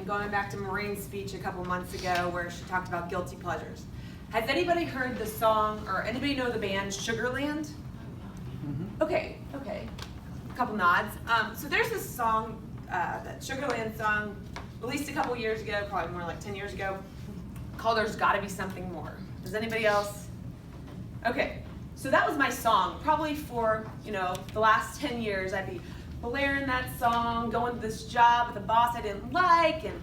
I'm going back to Maureen's speech a couple months ago where she talked about guilty pleasures. Has anybody heard the song, or anybody know the band Sugarland? Okay. A couple nods. So there's this song, that Sugarland song, released a couple years ago, probably more like 10 years ago, called There's Gotta Be Something More. Does anybody else? Okay, so that was my song. Probably for, the last 10 years, I'd be blaring that song, going to this job with a boss I didn't like, and,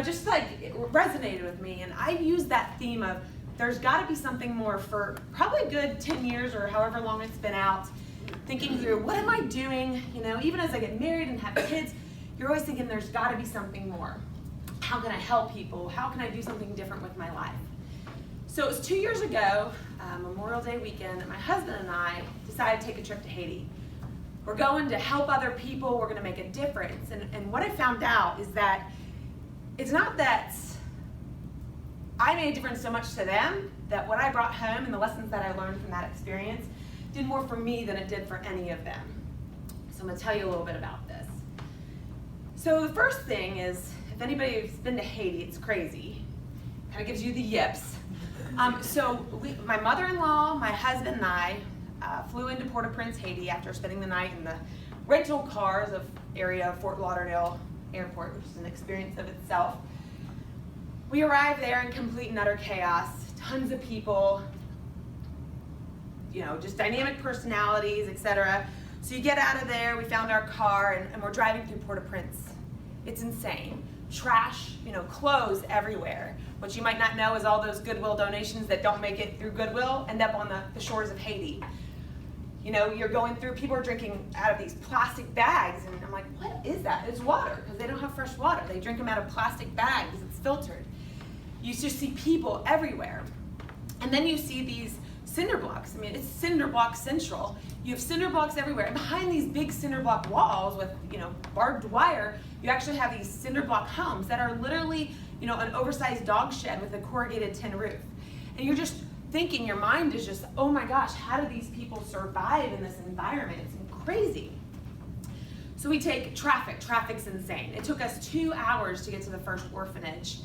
just like it resonated with me. And I've used that theme of there's gotta be something more for probably a good 10 years or however long it's been out, thinking through, what am I doing? Even as I get married and have kids, you're always thinking there's gotta be something more. How can I help people? How can I do something different with my life? So it was 2 years ago, Memorial Day weekend, that my husband and I decided to take a trip to Haiti. We're going to help other people, we're gonna make a difference. And what I found out is that it's not that I made a difference so much to them, that what I brought home and the lessons that I learned from that experience did more for me than it did for any of them. So I'm gonna tell you a little bit about this. So the first thing is, if anybody's been to Haiti, it's crazy. Kind of gives you the yips. My mother-in-law, my husband, and I flew into Port-au-Prince, Haiti after spending the night in the rental cars of area of Fort Lauderdale Airport, which is an experience of itself. We arrived there in complete and utter chaos, tons of people, just dynamic personalities, etc. So you get out of there, we found our car, and we're driving through Port-au-Prince. It's insane. Trash, clothes everywhere. What you might not know is all those Goodwill donations that don't make it through Goodwill end up on the shores of Haiti. You're going through, people are drinking out of these plastic bags, and I'm like, what is that? It's water, because they don't have fresh water. They drink them out of plastic bags because it's filtered. You just see people everywhere. And then you see these cinder blocks. It's cinder block central. You have cinder blocks everywhere. And behind these big cinder block walls with, barbed wire, you actually have these cinder block homes that are literally, an oversized dog shed with a corrugated tin roof. And you're just thinking, your mind is just, oh my gosh, how do these people survive in this environment? It's crazy. So we take traffic. Traffic's insane. It took us 2 hours to get to the first orphanage.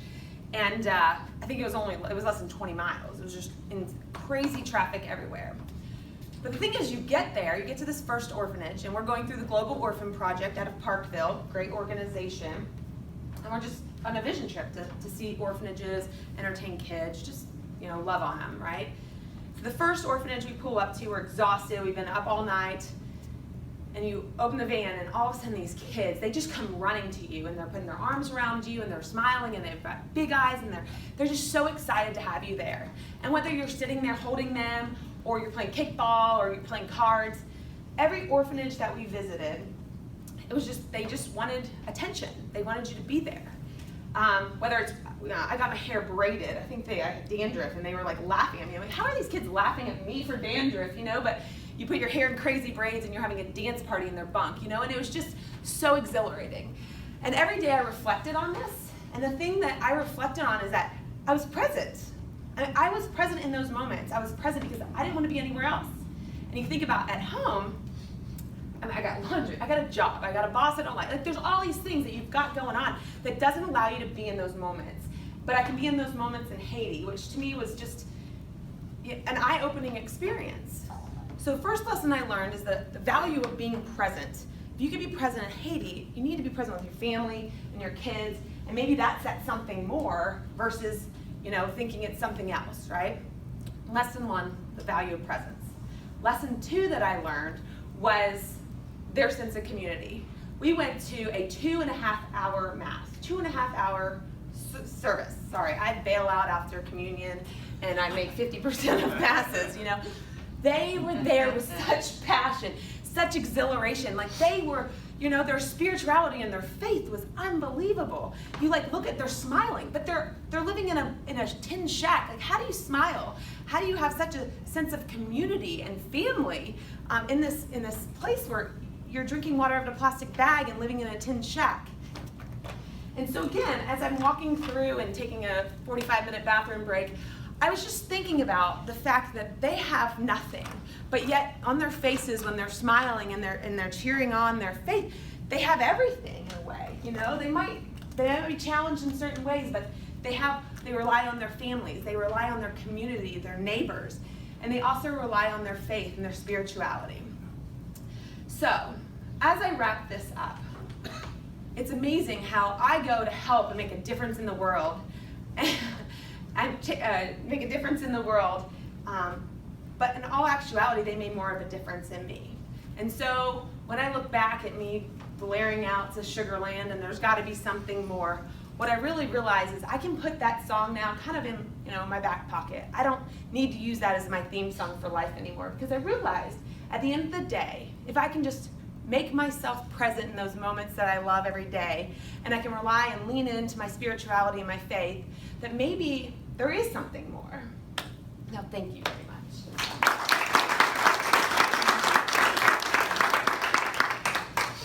And I think it was less than 20 miles. It was just crazy traffic everywhere. But the thing is, you get to this first orphanage, and we're going through the Global Orphan Project out of Parkville, great organization. And we're just on a vision trip to see orphanages, entertain kids, just, love on them, right? So the first orphanage we pull up to, we're exhausted, we've been up all night, and you open the van, and all of a sudden these kids, they just come running to you, and they're putting their arms around you, and they're smiling, and they've got big eyes, and they're just so excited to have you there. And whether you're sitting there holding them, or you're playing kickball, or you're playing cards, every orphanage that we visited, they just wanted attention. They wanted you to be there. Whether it's, I got my hair braided, I think they had dandruff, and they were like laughing at me. I'm like, how are these kids laughing at me for dandruff, But you put your hair in crazy braids and you're having a dance party in their bunk, And it was just so exhilarating. And every day I reflected on this, and the thing that I reflected on is that I was present. I was present in those moments. I was present because I didn't want to be anywhere else. And you think about at home, I got laundry, I got a job, I got a boss I don't like. There's all these things that you've got going on that doesn't allow you to be in those moments. But I can be in those moments in Haiti, which to me was just an eye-opening experience. So the first lesson I learned is the value of being present. If you can be present in Haiti, you need to be present with your family and your kids, and maybe that's at something more versus, thinking it's something else, right? Lesson 1, the value of presence. Lesson 2 that I learned was their sense of community. We went to a 2.5-hour mass, 2.5-hour service. Sorry, I bail out after communion, and I make 50% of masses, They were there with such passion, such exhilaration. Like they were, their spirituality and their faith was unbelievable. You look at, they're smiling, but they're living in a tin shack. Like, how do you smile? How do you have such a sense of community and family in this place where you're drinking water out of a plastic bag and living in a tin shack? And so again, as I'm walking through and taking a 45-minute bathroom break, I was just thinking about the fact that they have nothing, but yet on their faces when they're smiling and they're cheering on their faith, they have everything in a way. They might they might be challenged in certain ways, but they rely on their families, they rely on their community, their neighbors, and they also rely on their faith and their spirituality. So, as I wrap this up, it's amazing how I go to help and make a difference in the world, make a difference in the world, but in all actuality, they made more of a difference in me. And so, when I look back at me blaring out to Sugar Land and there's got to be something more, what I really realize is I can put that song now kind of in, my back pocket. I don't need to use that as my theme song for life anymore, because I realized at the end of the day, if I can just make myself present in those moments that I love every day, and I can rely and lean into my spirituality and my faith, that maybe there is something more. Now, thank you very much.